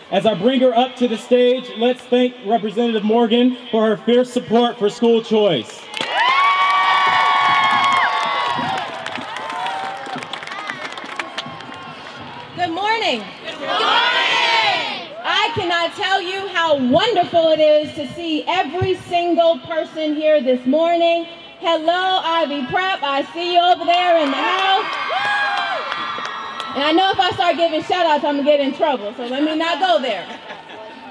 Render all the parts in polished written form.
As I bring her up to the stage, let's thank Representative Morgan for her fierce support for school choice. Good morning. Good morning. I cannot tell you how wonderful it is to see every single person here this morning. Hello, Ivy Prep. I see you over there in the house. And I know if I start giving shout-outs, I'm going to get in trouble, so let me not go there.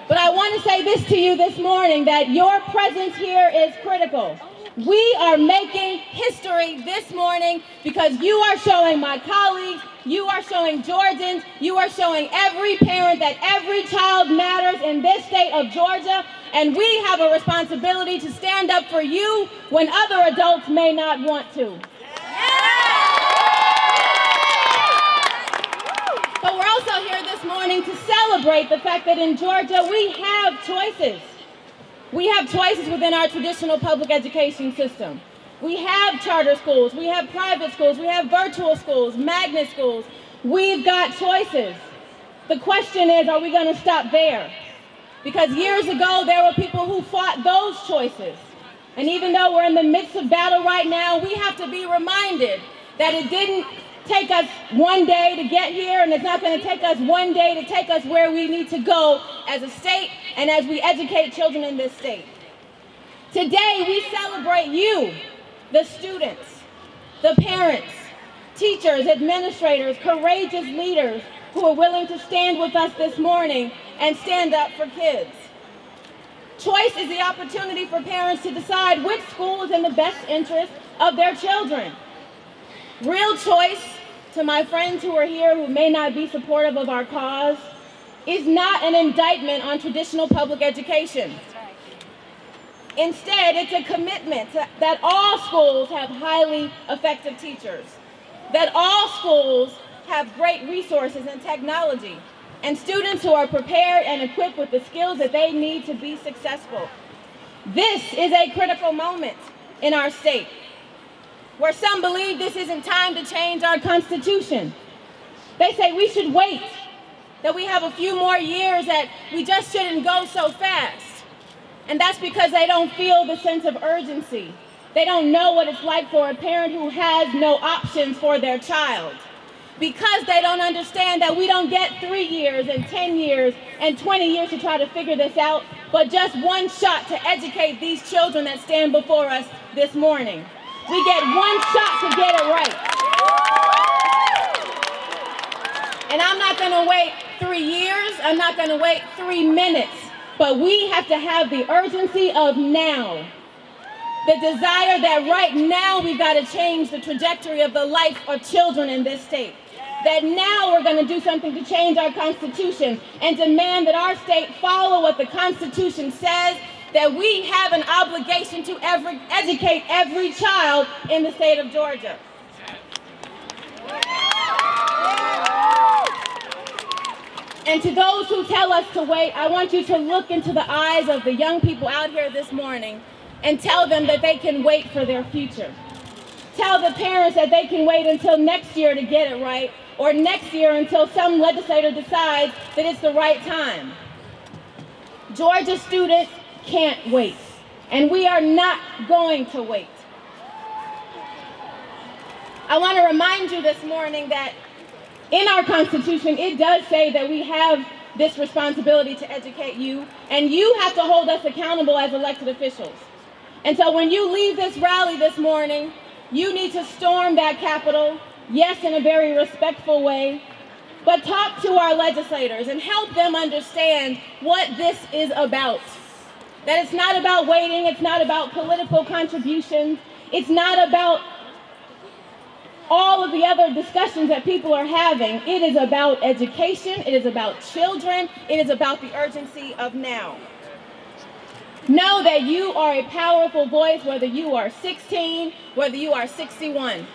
But I want to say this to you this morning, that your presence here is critical. We are making history this morning because you are showing my colleagues, you are showing Georgians, you are showing every parent that every child matters in this state of Georgia, and we have a responsibility to stand up for you when other adults may not want to. But we're also here this morning to celebrate the fact that in Georgia we have choices. We have choices within our traditional public education system. We have charter schools, we have private schools, we have virtual schools, magnet schools. We've got choices. The question is, are we going to stop there? Because years ago, there were people who fought those choices. And even though we're in the midst of battle right now, we have to be reminded that it didn't take us one day to get here, and it's not going to take us one day to take us where we need to go as a state and as we educate children in this state. Today, we celebrate you, the students, the parents, teachers, administrators, courageous leaders who are willing to stand with us this morning and stand up for kids. Choice is the opportunity for parents to decide which school is in the best interest of their children. Real choice, to my friends who are here who may not be supportive of our cause, is not an indictment on traditional public education. Instead, it's a commitment that all schools have highly effective teachers, that all schools have great resources and technology, and students who are prepared and equipped with the skills that they need to be successful. This is a critical moment in our state, where some believe this isn't time to change our Constitution. They say we should wait, that we have a few more years, that we just shouldn't go so fast. And that's because they don't feel the sense of urgency. They don't know what it's like for a parent who has no options for their child. Because they don't understand that we don't get 3 years and 10 years and 20 years to try to figure this out, but just one shot to educate these children that stand before us this morning. We get one shot to get it right. And I'm not going to wait 3 years. I'm not going to wait 3 minutes. But we have to have the urgency of now. The desire that right now we've got to change the trajectory of the life of children in this state. That now we're going to do something to change our Constitution and demand that our state follow what the Constitution says, that we have an obligation to educate every child in the state of Georgia. And to those who tell us to wait, I want you to look into the eyes of the young people out here this morning and tell them that they can wait for their future. Tell the parents that they can wait until next year to get it right, or next year until some legislator decides that it's the right time. Georgia students can't wait, and we are not going to wait. I want to remind you this morning that in our Constitution, it does say that we have this responsibility to educate you, and you have to hold us accountable as elected officials. And so when you leave this rally this morning, you need to storm that Capitol, yes, in a very respectful way, but talk to our legislators and help them understand what this is about. That it's not about waiting, it's not about political contributions, it's not about all of the other discussions that people are having. It is about education, it is about children, it is about the urgency of now. Know that you are a powerful voice, whether you are 16, whether you are 61.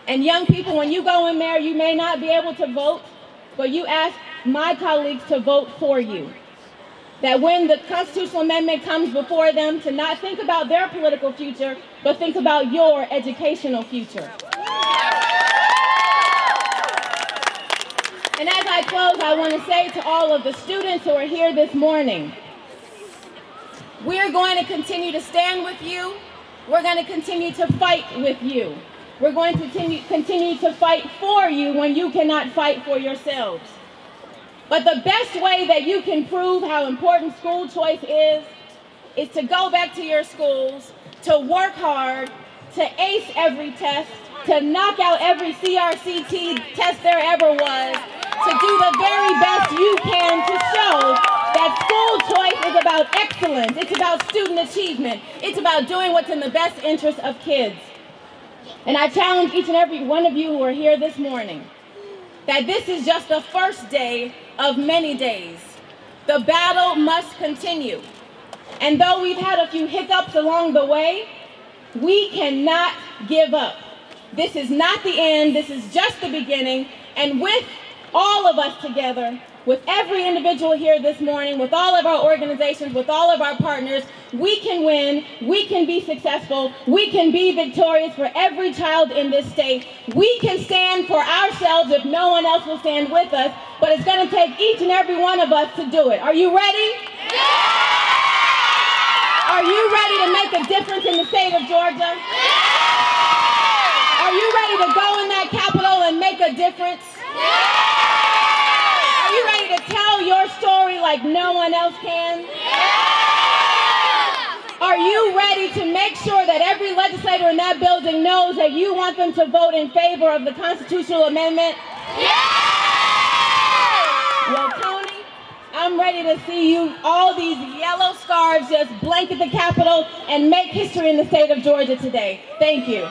And young people, when you go in there, you may not be able to vote, but you ask my colleagues to vote for you. That when the constitutional amendment comes before them, to not think about their political future, but think about your educational future. And as I close, I want to say to all of the students who are here this morning, we're going to continue to stand with you. We're going to continue to fight with you. We're going to continue to fight for you when you cannot fight for yourselves. But the best way that you can prove how important school choice is to go back to your schools, to work hard, to ace every test, to knock out every CRCT test there ever was, to do the very best you can to show that school choice is about excellence, it's about student achievement, it's about doing what's in the best interest of kids. And I challenge each and every one of you who are here this morning that this is just the first day of many days. The battle must continue. And though we've had a few hiccups along the way, we cannot give up. This is not the end, this is just the beginning. And with all of us together, with every individual here this morning, with all of our organizations, with all of our partners, we can win, we can be successful, we can be victorious for every child in this state. We can stand for ourselves if no one else will stand with us, but it's going to take each and every one of us to do it. Are you ready? Yeah! Are you ready to make a difference in the state of Georgia? Yeah! Are you ready to go in that Capitol and make a difference? Yeah! Are you ready to tell your story like no one else can? Yeah! Are you ready to make sure that every legislator in that building knows that you want them to vote in favor of the constitutional amendment? Yeah! Well, Tony, I'm ready to see you, all these yellow scarves, just blanket the Capitol and make history in the state of Georgia today. Thank you.